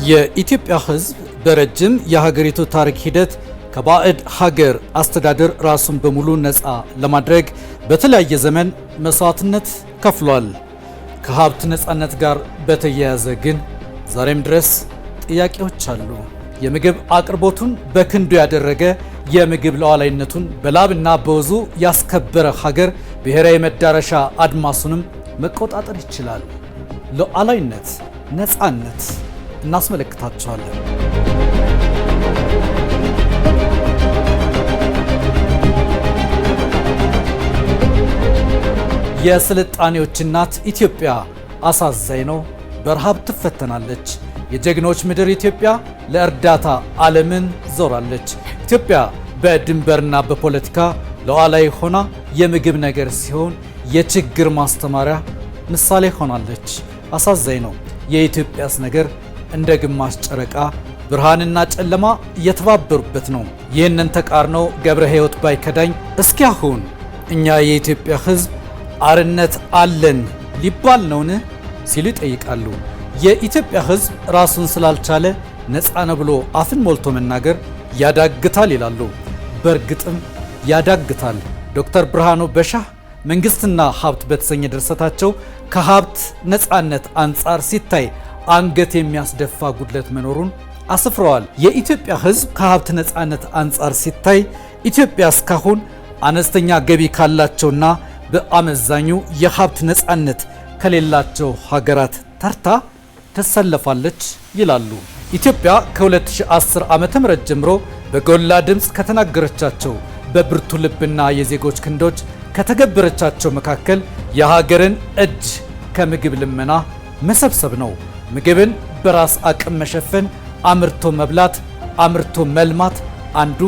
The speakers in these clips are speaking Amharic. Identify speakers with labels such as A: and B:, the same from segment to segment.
A: የኢትዮጵያ ሕዝብ በረጅም የሀገሪቱ ታሪክ ሂደት ከባዕድ ሀገር አስተዳደር ራሱን በሙሉ ነፃ ለማድረግ በተለያየ ዘመን መስዋዕትነት ከፍሏል። ከሀብት ነፃነት ጋር በተያያዘ ግን ዛሬም ድረስ ጥያቄዎች አሉ። የምግብ አቅርቦቱን በክንዱ ያደረገ የምግብ ሉዓላዊነቱን በላብና በወዙ ያስከበረ ሀገር ብሔራዊ መዳረሻ አድማሱንም መቆጣጠር ይችላል። ሉዓላዊነት፣ ነፃነት እናስመለክታቸዋለን። የስልጣኔዎች እናት ኢትዮጵያ አሳዛኝ ነው፣ በረሃብ ትፈተናለች። የጀግኖች ምድር ኢትዮጵያ ለእርዳታ ዓለምን ዞራለች። ኢትዮጵያ በድንበርና በፖለቲካ ሉዓላዊ ሆና የምግብ ነገር ሲሆን የችግር ማስተማሪያ ምሳሌ ሆናለች። አሳዛኝ ነው። የኢትዮጵያስ ነገር እንደ ግማሽ ጨረቃ ብርሃንና ጨለማ እየተባበሩበት ነው። ይህንን ተቃርኖ ገብረ ሕይወት ባይከዳኝ እስኪ አሁን እኛ የኢትዮጵያ ሕዝብ አርነት አለን ሊባል ነውን ሲሉ ይጠይቃሉ። የኢትዮጵያ ሕዝብ ራሱን ስላልቻለ ነፃ ነው ብሎ አፍን ሞልቶ መናገር ያዳግታል ይላሉ። በእርግጥም ያዳግታል። ዶክተር ብርሃኑ በሻህ መንግስትና ሀብት በተሰኘ ድርሰታቸው ከሀብት ነፃነት አንጻር ሲታይ አንገት የሚያስደፋ ጉድለት መኖሩን አስፍረዋል። የኢትዮጵያ ሕዝብ ከሀብት ነፃነት አንጻር ሲታይ ኢትዮጵያ እስካሁን አነስተኛ ገቢ ካላቸውና በአመዛኙ የሀብት ነፃነት ከሌላቸው ሀገራት ተርታ ትሰለፋለች ይላሉ። ኢትዮጵያ ከ2010 ዓ.ም ጀምሮ በጎላ ድምፅ ከተናገረቻቸው በብርቱ ልብና የዜጎች ክንዶች ከተገበረቻቸው መካከል የሀገርን እጅ ከምግብ ልመና መሰብሰብ ነው። ምግብን በራስ አቅም መሸፈን፣ አምርቶ መብላት፣ አምርቶ መልማት አንዱ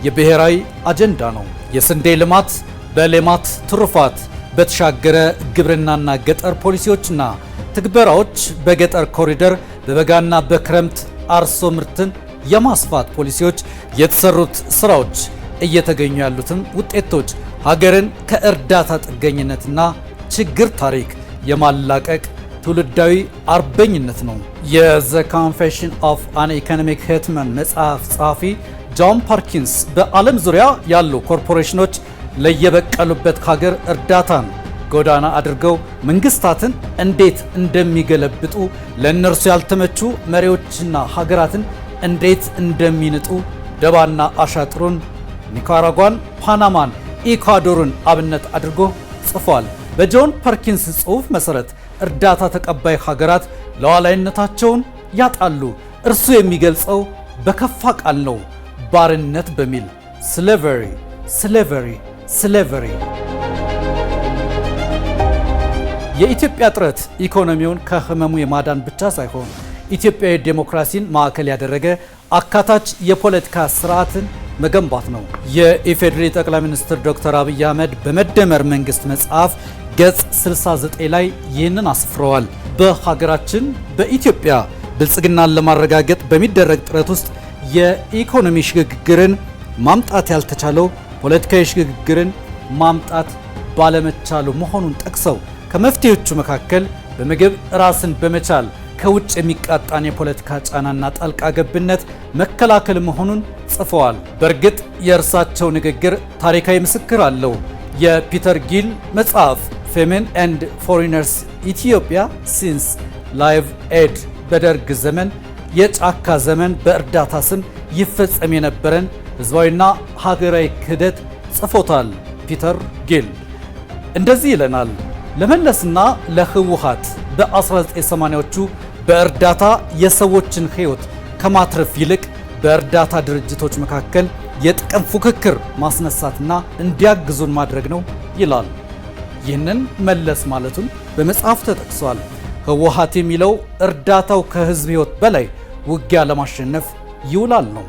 A: የብሔራዊ አጀንዳ ነው። የስንዴ ልማት በሌማት ትሩፋት በተሻገረ ግብርናና ገጠር ፖሊሲዎችና ትግበራዎች በገጠር ኮሪደር በበጋና በክረምት አርሶ ምርትን የማስፋት ፖሊሲዎች የተሰሩት ስራዎች እየተገኙ ያሉትም ውጤቶች ሀገርን ከእርዳታ ጥገኝነትና ችግር ታሪክ የማላቀቅ ትውልዳዊ አርበኝነት ነው። የዘ ኮንፌሽን ኦፍ አን ኢኮኖሚክ ሂትመን መጽሐፍ ጸሐፊ ጆን ፐርኪንስ በዓለም ዙሪያ ያሉ ኮርፖሬሽኖች ለየበቀሉበት ሀገር እርዳታን ጎዳና አድርገው መንግስታትን እንዴት እንደሚገለብጡ፣ ለእነርሱ ያልተመቹ መሪዎችና ሀገራትን እንዴት እንደሚንጡ ደባና አሻጥሩን ኒካራጓን፣ ፓናማን፣ ኢኳዶርን አብነት አድርጎ ጽፏል። በጆን ፐርኪንስ ጽሑፍ መሰረት እርዳታ ተቀባይ ሀገራት ሉዓላዊነታቸውን ያጣሉ። እርሱ የሚገልጸው በከፋ ቃል ነው፣ ባርነት በሚል ስሌቨሪ ስሌቨሪ ስሌቨሪ። የኢትዮጵያ ጥረት ኢኮኖሚውን ከህመሙ የማዳን ብቻ ሳይሆን ኢትዮጵያዊ ዴሞክራሲን ማዕከል ያደረገ አካታች የፖለቲካ ስርዓትን መገንባት ነው። የኢፌዴሪ ጠቅላይ ሚኒስትር ዶክተር አብይ አህመድ በመደመር መንግስት መጽሐፍ ገጽ 69 ላይ ይህንን አስፍረዋል። በሀገራችን በኢትዮጵያ ብልጽግናን ለማረጋገጥ በሚደረግ ጥረት ውስጥ የኢኮኖሚ ሽግግርን ማምጣት ያልተቻለው ፖለቲካዊ ሽግግርን ማምጣት ባለመቻሉ መሆኑን ጠቅሰው ከመፍትሄዎቹ መካከል በምግብ ራስን በመቻል ከውጭ የሚቃጣን የፖለቲካ ጫናና ጣልቃ ገብነት መከላከል መሆኑን ጽፈዋል። በእርግጥ የእርሳቸው ንግግር ታሪካዊ ምስክር አለው። የፒተር ጊል መጽሐፍ ፌሜን ኤንድ ፎሪነርስ ኢትዮጵያ ሲንስ ላይቭ ኤድ በደርግ ዘመን የጫካ ዘመን በእርዳታ ስም ይፈጸም የነበረን ህዝባዊና ሀገራዊ ክህደት ጽፎታል። ፒተር ጊል እንደዚህ ይለናል። ለመለስና ለህወሓት በ1980ዎቹ በእርዳታ የሰዎችን ህይወት ከማትረፍ ይልቅ በእርዳታ ድርጅቶች መካከል የጥቅም ፉክክር ማስነሳትና እንዲያግዙን ማድረግ ነው ይላል። ይህንን መለስ ማለቱን በመጽሐፍ ተጠቅሷል። ህወሓት የሚለው እርዳታው ከህዝብ ህይወት በላይ ውጊያ ለማሸነፍ ይውላል ነው።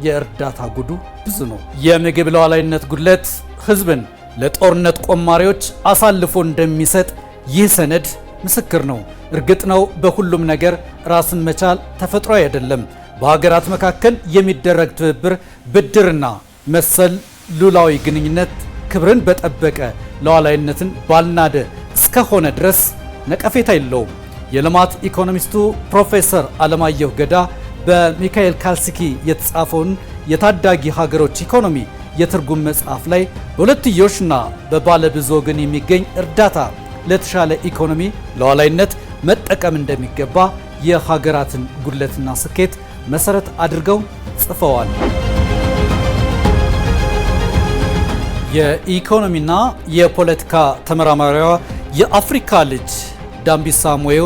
A: የእርዳታ ጉዱ ብዙ ነው። የምግብ ሉዓላዊነት ጉድለት ህዝብን ለጦርነት ቆማሪዎች አሳልፎ እንደሚሰጥ ይህ ሰነድ ምስክር ነው። እርግጥ ነው በሁሉም ነገር ራስን መቻል ተፈጥሯዊ አይደለም። በሀገራት መካከል የሚደረግ ትብብር፣ ብድርና መሰል ሉላዊ ግንኙነት ክብርን በጠበቀ ሉዓላዊነትን ባልናደ እስከሆነ ድረስ ነቀፌታ የለውም። የልማት ኢኮኖሚስቱ ፕሮፌሰር አለማየሁ ገዳ በሚካኤል ካልስኪ የተጻፈውን የታዳጊ ሀገሮች ኢኮኖሚ የትርጉም መጽሐፍ ላይ በሁለትዮሽና በባለብዙ ወገን የሚገኝ እርዳታ ለተሻለ ኢኮኖሚ ሉዓላዊነት መጠቀም እንደሚገባ የሀገራትን ጉድለትና ስኬት መሰረት አድርገው ጽፈዋል። የኢኮኖሚና የፖለቲካ ተመራማሪዋ የአፍሪካ ልጅ ዳምቢሳ ሞዮ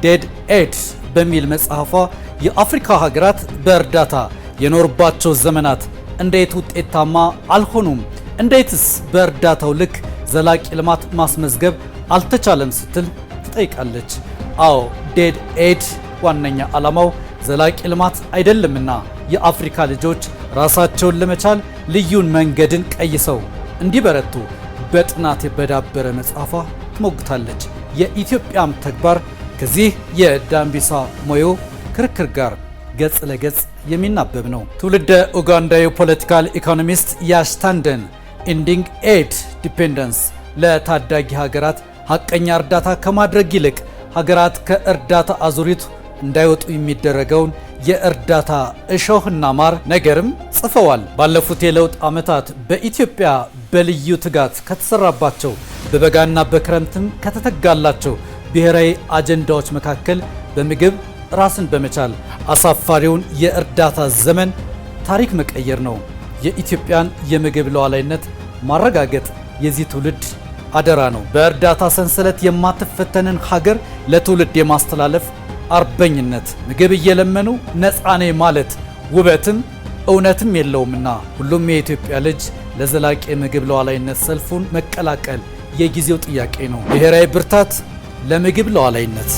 A: ዴድ ኤድ በሚል መጽሐፏ የአፍሪካ ሀገራት በእርዳታ የኖሩባቸው ዘመናት እንዴት ውጤታማ አልሆኑም፣ እንዴትስ በእርዳታው ልክ ዘላቂ ልማት ማስመዝገብ አልተቻለም ስትል ትጠይቃለች። አዎ ዴድ ኤድ ዋነኛ ዓላማው ዘላቂ ልማት አይደለምና የአፍሪካ ልጆች ራሳቸውን ለመቻል ልዩን መንገድን ቀይሰው እንዲበረቱ በጥናት በዳበረ መጽሐፏ ትሞግታለች። የኢትዮጵያም ተግባር ከዚህ የዳምቢሳ ሞዮ ክርክር ጋር ገጽ ለገጽ የሚናበብ ነው። ትውልደ ኡጋንዳዊ ፖለቲካል ኢኮኖሚስት ያሽታንደን ኢንዲንግ ኤድ ዲፔንደንስ ለታዳጊ ሀገራት ሀቀኛ እርዳታ ከማድረግ ይልቅ ሀገራት ከእርዳታ አዙሪቱ እንዳይወጡ የሚደረገውን የእርዳታ እሾህና ማር ነገርም ጽፈዋል። ባለፉት የለውጥ ዓመታት በኢትዮጵያ በልዩ ትጋት ከተሰራባቸው በበጋና በክረምትም ከተተጋላቸው ብሔራዊ አጀንዳዎች መካከል በምግብ ራስን በመቻል አሳፋሪውን የእርዳታ ዘመን ታሪክ መቀየር ነው። የኢትዮጵያን የምግብ ሉዓላዊነት ማረጋገጥ የዚህ ትውልድ አደራ ነው። በእርዳታ ሰንሰለት የማትፈተንን ሀገር ለትውልድ የማስተላለፍ አርበኝነት ምግብ እየለመኑ ነፃ ነኝ ማለት ውበትም እውነትም የለውምና ሁሉም የኢትዮጵያ ልጅ ለዘላቂ ምግብ ሉዓላዊነት ሰልፉን መቀላቀል የጊዜው ጥያቄ ነው። ብሔራዊ ብርታት ለምግብ ሉዓላዊነት።